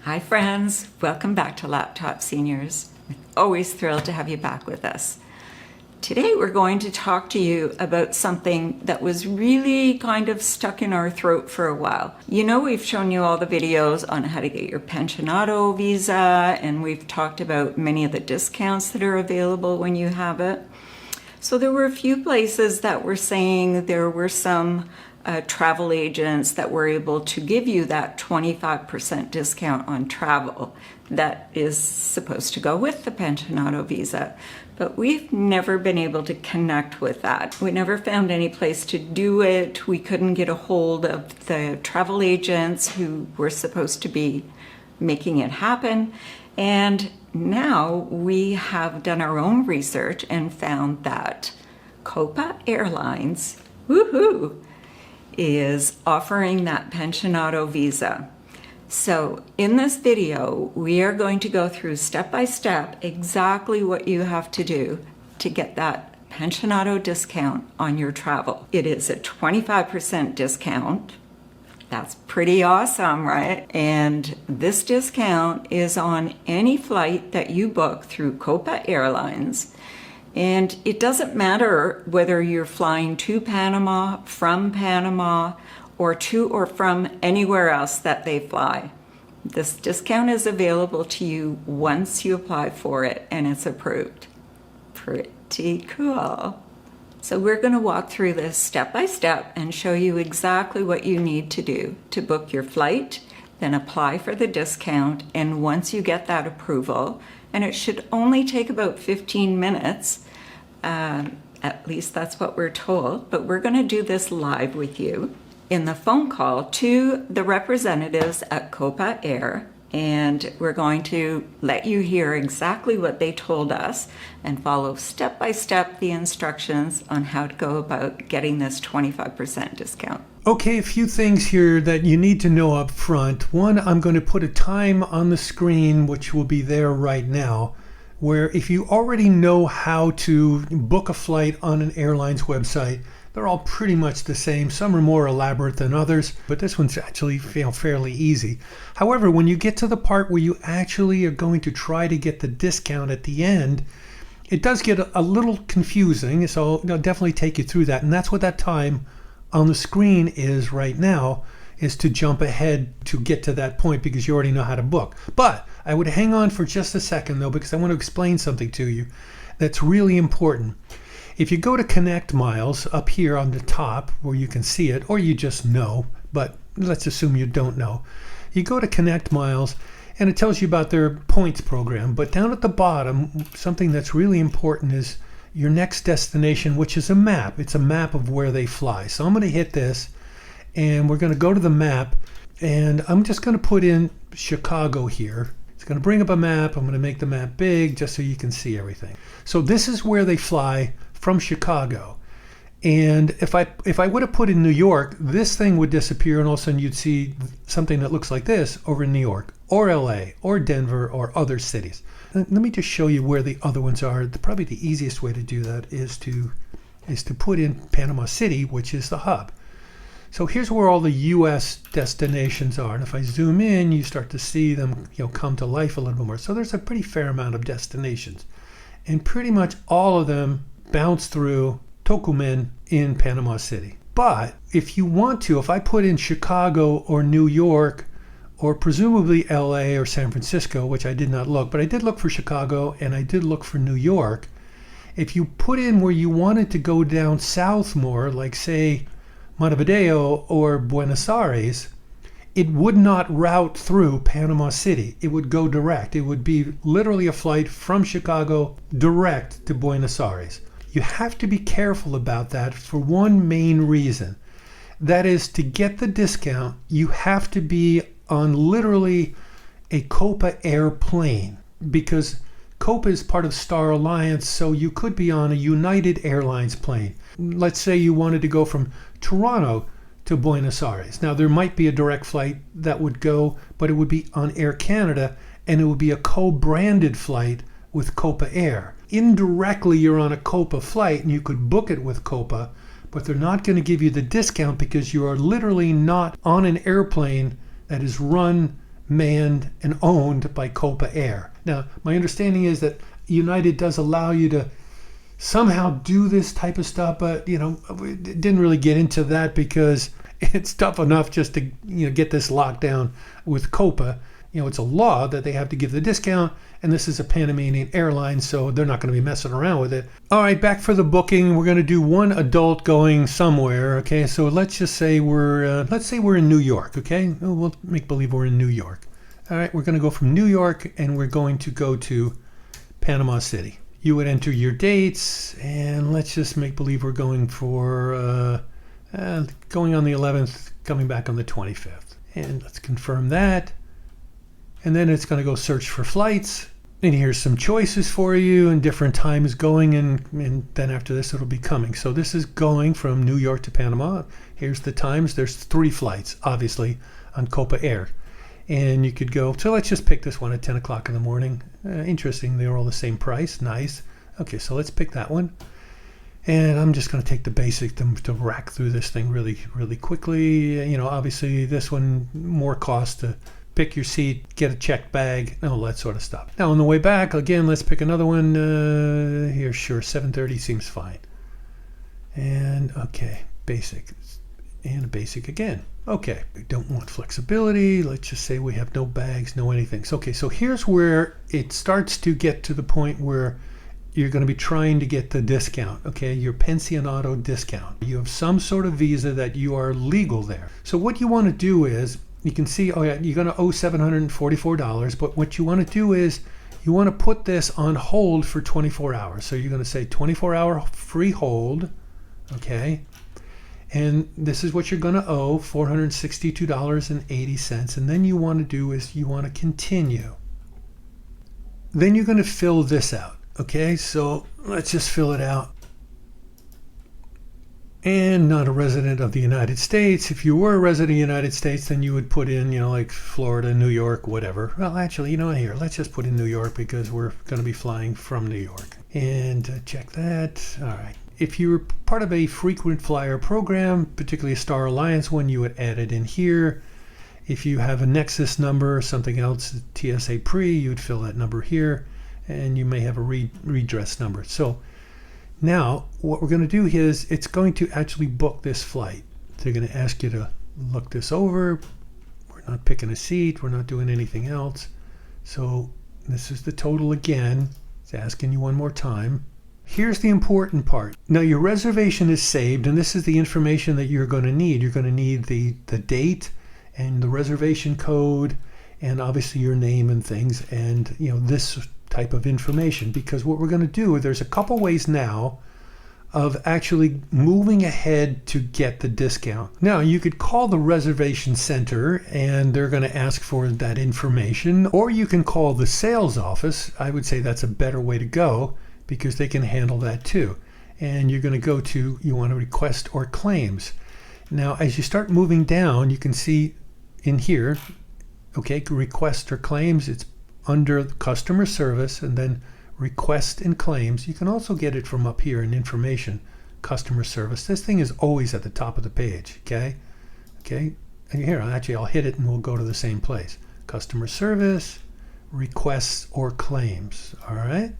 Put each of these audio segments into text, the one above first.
Hi friends, welcome back to Laptop Seniors. Always thrilled to have you back with us. Today we're going to talk to you about something that was really kind of stuck in our throat for a while. You know, we've shown you all the videos on how to get your pensionado visa, and we've talked about many of the discounts that are available when you have it. So there were a few places that were saying there were some travel agents that were able to give you that 25% discount on travel that is supposed to go with the pensionado visa. But we've never been able to connect with that. We never found any place to do it. We couldn't get a hold of the travel agents who were supposed to be making it happen. And now we have done our own research and found that Copa Airlines, woohoo, is offering that pensionado visa. So in this video, we are going to go through step by step exactly what you have to do to get that pensionado discount on your travel. It is a 25% discount. That's pretty awesome, right? And this discount is on any flight that you book through Copa Airlines. And it doesn't matter whether you're flying to Panama, from Panama, or to or from anywhere else that they fly. This discount is available to you once you apply for it and it's approved. Pretty cool. So we're going to walk through this step by step and show you exactly what you need to do to book your flight, then apply for the discount, and once you get that approval, and it should only take about 15 minutes, at least that's what we're told, but we're going to do this live with you in the phone call to the representatives at Copa Air, and we're going to let you hear exactly what they told us and follow step by step the instructions on how to go about getting this 25% discount. Okay, a few things here that you need to know up front. One, I'm going to put a time on the screen, which will be there right now, where if you already know how to book a flight on an airline's website, they're all pretty much the same. Some are more elaborate than others, but this one's actually fairly easy. However, when you get to the part where you actually are going to try to get the discount at the end, it does get a little confusing, so I'll definitely take you through that. And that's what that time on the screen is right now, is to jump ahead to get to that point because you already know how to book. But I would hang on for just a second though, because I want to explain something to you that's really important. If you go to Connect Miles up here on the top where you can see it, or you just know, but let's assume you don't know. You go to Connect Miles and it tells you about their points program. But down at the bottom, something that's really important is your next destination, which is a map. It's a map of where they fly. So I'm going to hit this and we're going to go to the map, and I'm just going to put in Chicago here. It's going to bring up a map. I'm going to make the map big just so you can see everything. So this is where they fly from Chicago. And if I would have put in New York, this thing would disappear and all of a sudden you'd see something that looks like this over in New York or LA or Denver or other cities. Let me just show you where the other ones are. Probably the easiest way to do that is to put in Panama City, which is the hub. So here's where all the U.S. destinations are. And if I zoom in, you start to see them, come to life a little bit more. So there's a pretty fair amount of destinations. And pretty much all of them bounce through Tocumen in Panama City. But if you want to, if I put in Chicago or New York or presumably LA or San Francisco, which I did not look, but I did look for Chicago and I did look for New York. If you put in where you wanted to go down south more, like say Montevideo or Buenos Aires, it would not route through Panama City. It would go direct. It would be literally a flight from Chicago direct to Buenos Aires. You have to be careful about that for one main reason. That is, to get the discount, you have to be on literally a Copa airplane, because Copa is part of Star Alliance, so you could be on a United Airlines plane. Let's say you wanted to go from Toronto to Buenos Aires. Now, there might be a direct flight that would go, but it would be on Air Canada, and it would be a co-branded flight with Copa Air. Indirectly, you're on a Copa flight, and you could book it with Copa, but they're not going to give you the discount because you are literally not on an airplane that is run manned and owned by Copa Air. Now, my understanding is that United does allow you to somehow do this type of stuff, but it didn't really get into that because it's tough enough just to get this locked down with Copa. It's a law that they have to give the discount, and this is a Panamanian airline, so they're not going to be messing around with it. All right, back for the booking. We're going to do one adult going somewhere. Okay, so let's just say we're in New York. Okay, we'll make believe we're in New York. All right, we're going to go from New York, and we're going to go to Panama City. You would enter your dates, and let's just make believe we're going for going on the 11th, coming back on the 25th, and let's confirm that. And then it's going to go search for flights. And here's some choices for you and different times going. And then after this, it'll be coming. So this is going from New York to Panama. Here's the times. There's 3 flights, obviously, on Copa Air. And you could go, so let's just pick this one at 10 o'clock in the morning. Interesting. They're all the same price. Nice. Okay, so let's pick that one. And I'm just going to take the basic to rack through this thing really, really quickly. Obviously, this one, more cost to pick your seat, get a checked bag, all that sort of stuff. Now on the way back, again, let's pick another one. Here, sure, 7:30 seems fine. And okay, basic, and basic again. Okay, we don't want flexibility. Let's just say we have no bags, no anything. So, okay, so here's where it starts to get to the point where you're going to be trying to get the discount, okay, your pensionado discount. You have some sort of visa that you are legal there. So what you want to do is, you can see, oh yeah, you're going to owe $744, but what you want to do is you want to put this on hold for 24 hours. So you're going to say 24-hour free hold, okay? And this is what you're going to owe, $462.80. And then you want to do is you want to continue. Then you're going to fill this out, okay? So let's just fill it out. And not a resident of the United States. If you were a resident of the United States, then you would put in, like Florida, New York, whatever. Well, actually, here, let's just put in New York because we're going to be flying from New York. And check that. All right. If you were part of a frequent flyer program, particularly a Star Alliance one, you would add it in here. If you have a Nexus number or something else, TSA pre, you would fill that number here. And you may have a redress number. So now, what we're going to do is it's going to actually book this flight. They're going to ask you to look this over. We're not picking a seat. We're not doing anything else. So this is the total again. It's asking you one more time. Here's the important part. Now, your reservation is saved, and this is the information that you're going to need. You're going to need the date and the reservation code and obviously your name and things and, this type of information, because what we're going to do, there's a couple ways now of actually moving ahead to get the discount. Now, you could call the reservation center and they're going to ask for that information, or you can call the sales office. I would say that's a better way to go because they can handle that too. And you're going to go to, you want to request or claims. Now, as you start moving down, you can see in here, okay, request or claims, it's under customer service and then request and claims. You can also get it from up here in information, customer service. This thing is always at the top of the page, okay? And here, I'll hit it and we'll go to the same place. Customer service, requests or claims, all right?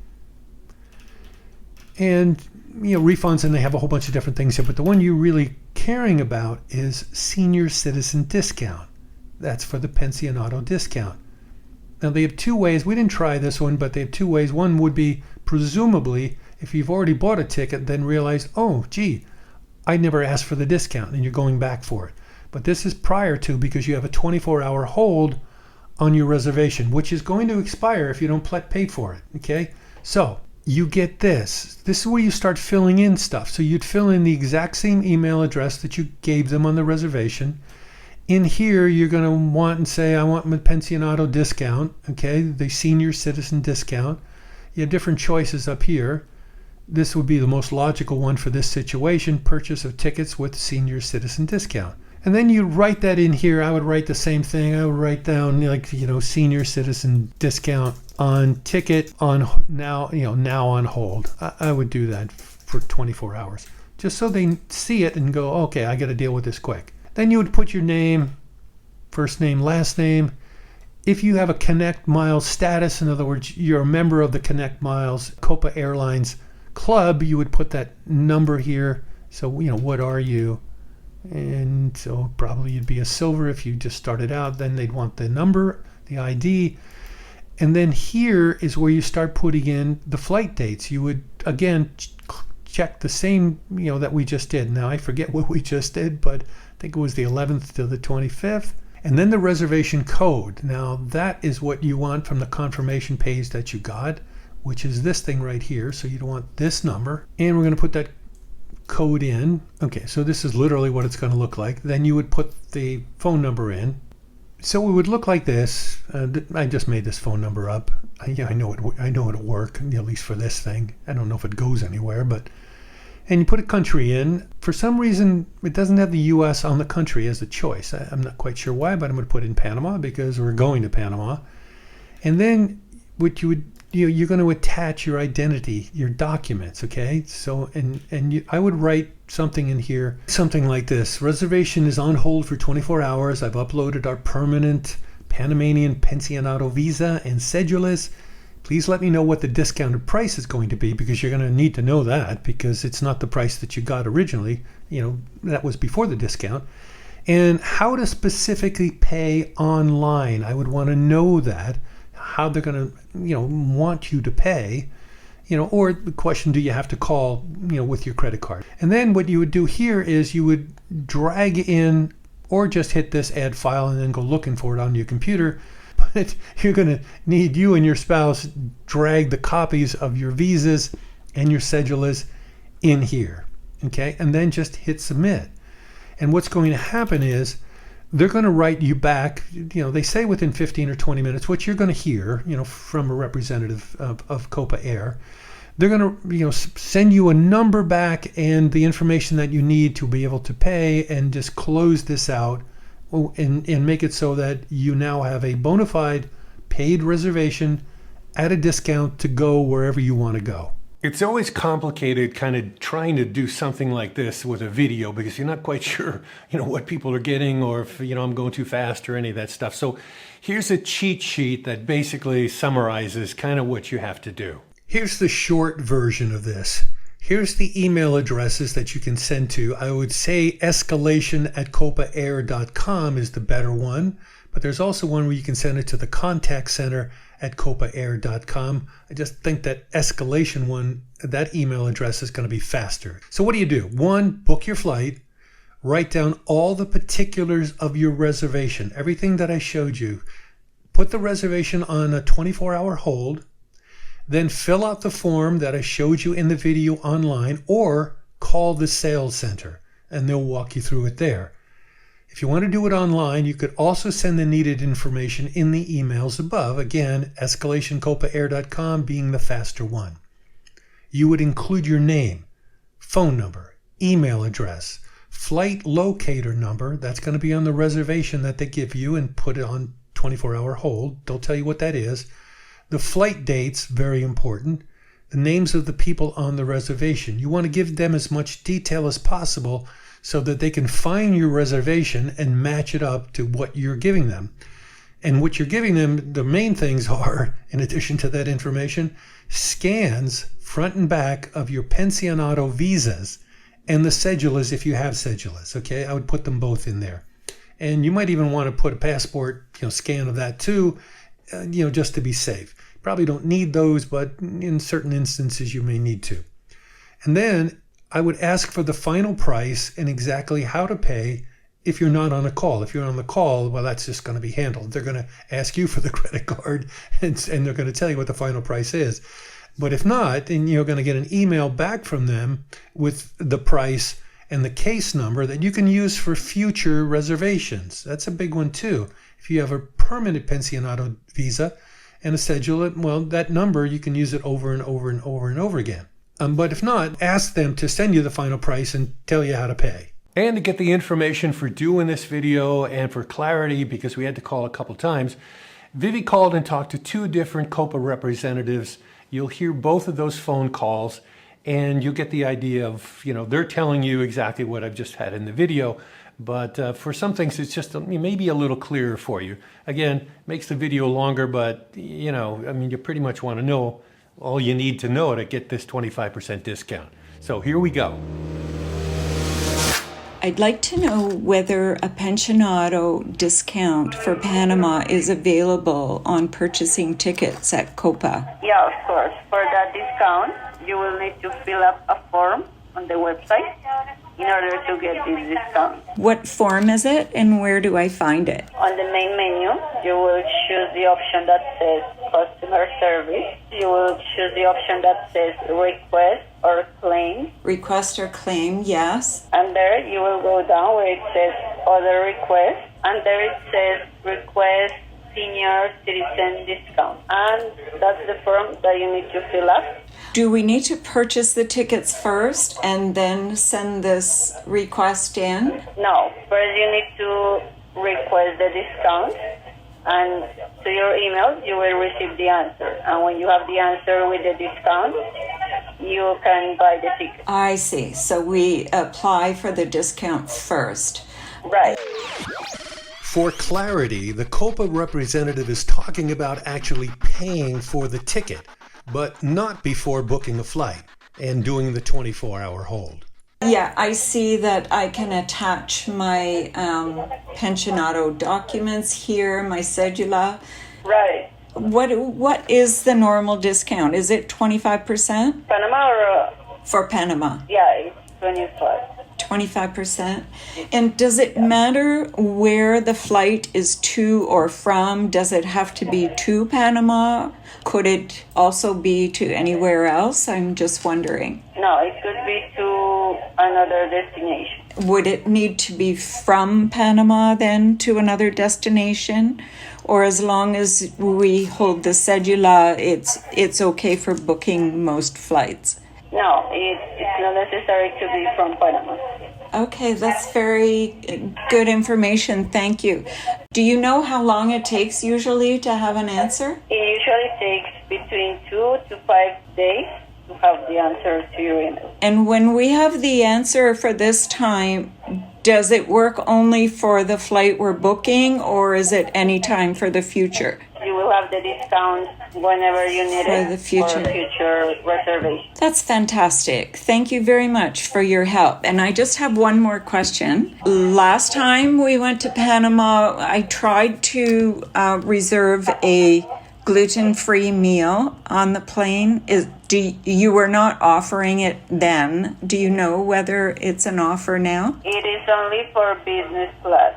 And, refunds, and they have a whole bunch of different things here, but the one you're really caring about is senior citizen discount. That's for the pensionado discount. Now, they have 2 ways. We didn't try this one, but they have 2 ways. One would be, presumably, if you've already bought a ticket, then realize, oh, gee, I never asked for the discount, and you're going back for it. But this is prior to, because you have a 24-hour hold on your reservation, which is going to expire if you don't pay for it, okay? So you get this. This is where you start filling in stuff. So you'd fill in the exact same email address that you gave them on the reservation. In here, you're going to want and say, I want my pensionado discount, okay, the senior citizen discount. You have different choices up here. This would be the most logical one for this situation, purchase of tickets with senior citizen discount. And then you write that in here. I would write the same thing. I would write down senior citizen discount on ticket on now on hold. I would do that for 24 hours just so they see it and go, okay, I got to deal with this quick. Then you would put your name, first name, last name. If you have a Connect Miles status, in other words, you're a member of the Connect Miles Copa Airlines club, you would put that number here. So, what are you? And so probably you'd be a silver if you just started out. Then they'd want the number, the ID. And then here is where you start putting in the flight dates. You would, again, check the same, that we just did. Now, I forget what we just did, but I think it was the 11th to the 25th. And then the reservation code. Now, that is what you want from the confirmation page that you got, which is this thing right here. So you don't want this number. And we're going to put that code in. Okay, so this is literally what it's going to look like. Then you would put the phone number in. So it would look like this. I just made this phone number up. I know it'll work, at least for this thing. I don't know if it goes anywhere, but... And you put a country in. For some reason, it doesn't have the U.S. on the country as a choice. I'm not quite sure why, but I'm going to put in Panama because we're going to Panama. And then what you would, you're going to attach your identity, your documents, okay? So, I would write something in here, something like this. Reservation is on hold for 24 hours. I've uploaded our permanent Panamanian Pensionado Visa and Cedulas. Please let me know what the discounted price is going to be, because you're going to need to know that, because it's not the price that you got originally. That was before the discount. And how to specifically pay online. I would want to know that, how they're going to, want you to pay, or the question, do you have to call, with your credit card? And then what you would do here is you would drag in, or just hit this add file and then go looking for it on your computer. But you're going to need, you and your spouse, drag the copies of your visas and your cedulas in here, okay? And then just hit submit. And what's going to happen is they're going to write you back, they say within 15 or 20 minutes, what you're going to hear, from a representative of Copa Air. They're going to, send you a number back and the information that you need to be able to pay, and just close this out. And make it so that you now have a bona fide paid reservation at a discount to go wherever you want to go. It's always complicated kind of trying to do something like this with a video, because you're not quite sure, what people are getting, or if, I'm going too fast or any of that stuff. So here's a cheat sheet that basically summarizes kind of what you have to do. Here's the short version of this. Here's the email addresses that you can send to. I would say escalation@copaair.com is the better one, but there's also one where you can send it to the contact center at copaair.com. I just think that escalation one, that email address is going to be faster. So what do? One, book your flight, write down all the particulars of your reservation, everything that I showed you. Put the reservation on a 24-hour hold. Then fill out the form that I showed you in the video online, or call the sales center and they'll walk you through it there. If you want to do it online, you could also send the needed information in the emails above. Again, escalationcopaair.com being the faster one. You would include your name, phone number, email address, flight locator number. That's going to be on the reservation that they give you, and put it on 24-hour hold. They'll tell you what that is. The flight dates, very important. The names of the people on the reservation. You want to give them as much detail as possible so that they can find your reservation and match it up to what you're giving them. And what you're giving them, the main things are, in addition to that information, scans front and back of your Pensionado visas and the cedulas if you have cedulas, okay? I would put them both in there. And you might even want to put a passport, scan of that too, just to be safe. Probably don't need those, but in certain instances you may need to. And then I would ask for the final price and exactly how to pay if you're not on a call. If you're on the call, well, that's just going to be handled. They're going to ask you for the credit card, and they're going to tell you what the final price is. But if not, then you're going to get an email back from them with the price and the case number that you can use for future reservations. That's a big one too. If you have a permanent Pensionado visa and a cedula, well, that number, you can use it over and over and over and over again. But if not, ask them to send you the final price and tell you how to pay. And to get the information for doing this video and for clarity, because we had to call a couple times, Vivi called and talked to 2 different Copa representatives. You'll hear both of those phone calls, and you'll get the idea of, they're telling you exactly what I've just had in the video, But for some things, it's just maybe a little clearer for you. Again, makes the video longer, but you know, I mean, you pretty much want to know all you need to know to get this 25% discount. So here we go. I'd like to know whether a pensionado discount for Panama is available on purchasing tickets at Copa. Yeah, of course. For that discount, you will need to fill up a form on the website in order to get this discount. What form is it and where do I find it? On the main menu, you will choose the option that says customer service. You will choose the option that says request or claim. Request or claim, yes. And there you will go down where it says other requests. And there it says request senior citizen discount. And that's the form that you need to fill up. Do we need to purchase the tickets first and then send this request in? No, first you need to request the discount, and to your email you will receive the answer. And when you have the answer with the discount, you can buy the ticket. I see. So we apply for the discount first. Right. For clarity, the Copa representative is talking about actually paying for the ticket, but not before booking a flight and doing the 24-hour hold. Yeah, I see that I can attach my pensionado documents here, my cedula. Right. What is the normal discount? Is it 25%? Panama or? For Panama. Yeah, it's 25. 25%. And does it matter where the flight is to or from? Does it have to be to Panama? Could it also be to anywhere else? I'm just wondering. No, it could be to another destination. Would it need to be from Panama then to another destination? Or as long as we hold the cedula, it's okay for booking most flights? No, it's not necessary to be from Panama. Okay, that's very good information. Thank you. Do you know how long it takes usually to have an answer? It usually takes between 2 to 5 days to have the answer to your email. And when we have the answer for this time, does it work only for the flight we're booking, or is it any time for the future? You will have the discount whenever you need For it the future. for future reservation. That's fantastic. Thank you very much for your help. And I just have one more question. Last time we went to Panama, I tried to reserve a gluten-free meal on the plane. You were not offering it then. Do you know whether it's an offer now? It is only for business class.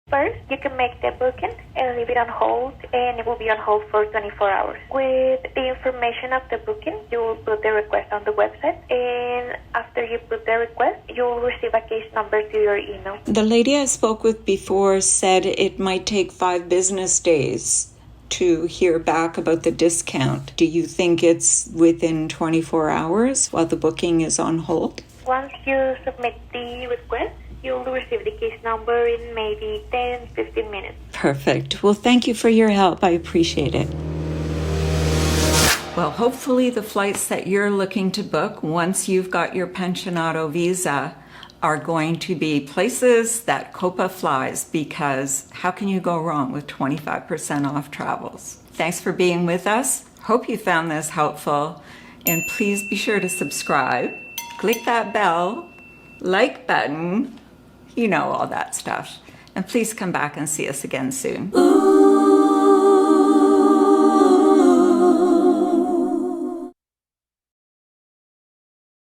First, you can make the booking and leave it on hold, and it will be on hold for 24 hours. With the information of the booking, you will put the request on the website, and after you put the request, you will receive a case number to your email. The lady I spoke with before said it might take 5 business days to hear back about the discount. Do you think it's within 24 hours while the booking is on hold? Once you submit the request, you'll receive the case number in maybe 10-15 minutes. Perfect. Well, thank you for your help. I appreciate it. Well, hopefully the flights that you're looking to book once you've got your pensionado visa are going to be places that Copa flies, because how can you go wrong with 25% off travels? Thanks for being with us. Hope you found this helpful. And please be sure to subscribe, click that bell, like button, you know, all that stuff. And please come back and see us again soon. Ooh.